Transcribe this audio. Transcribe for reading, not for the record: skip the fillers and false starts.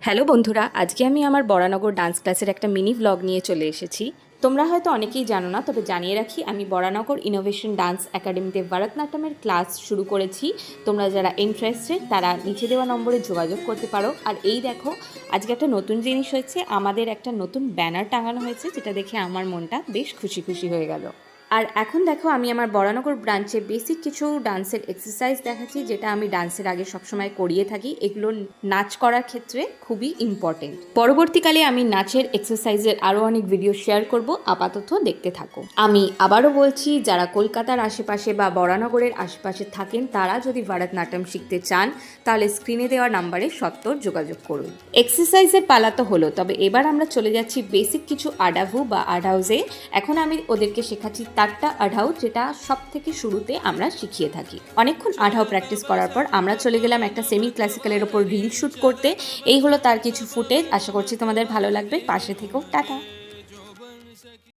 Hello বন্ধুরা, আজকে আমি আমার বরানগর ডান্স ক্লাসের একটা মিনি ভ্লগ নিয়ে চলে এসেছি। তোমরা হয়তো অনেকেই জানো না, তবে জানিয়ে রাখি আমি বরানগর ইনোভেশন ডান্স একাডেমিতে ভারতনাট্যমের ক্লাস শুরু করেছি। তোমরা যারা ইন্টারেস্টেড তারা নিচে দেওয়া নম্বরে যোগাযোগ করতে পারো। আর এই দেখো, আজকে একটা নতুন জিনিস হয়েছে, আমাদের একটা নতুন ব্যানার টাঙানো হয়েছে, যেটা দেখে আমার মনটা বেশ খুশি খুশি হয়ে গেল। আর এখন দেখো, আমি আমার বরানগর ব্রাঞ্চে বেসিক কিছু ডান্সের এক্সারসাইজ দেখাচ্ছি, যেটা আমি ডান্সের আগে সবসময় করিয়ে থাকি। এগুলো নাচ করার ক্ষেত্রে খুবই ইম্পর্টেন্ট। পরবর্তীকালে আমি নাচের এক্সারসাইজের আরও অনেক ভিডিও শেয়ার করব, আপাতত দেখতে থাকো। আমি আবারও বলছি, যারা কলকাতার আশেপাশে বা বরানগরের আশেপাশে থাকেন তারা যদি ভারতনাট্যম শিখতে চান তাহলে স্ক্রিনে দেওয়া নাম্বারে সত্বর যোগাযোগ করুন। এক্সারসাইজের পালা তো হলো, তবে এবার আমরা চলে যাচ্ছি বেসিক কিছু আডাভু বা আডাউজে। এখন আমি ওদেরকে শেখাচ্ছি তারটা আঢাউ, যেটা সব থেকে শুরুতে আমরা শিখিয়ে থাকি। অনেকক্ষণ আঢাউ প্র্যাকটিস করার পর আমরা চলে গেলাম একটা সেমি ক্লাসিক্যালের ওপর রিল শুট করতে। এই হলো তার কিছু ফুটেজ, আশা করছি তোমাদের ভালো লাগবে। পাশে থেকেও টাটা।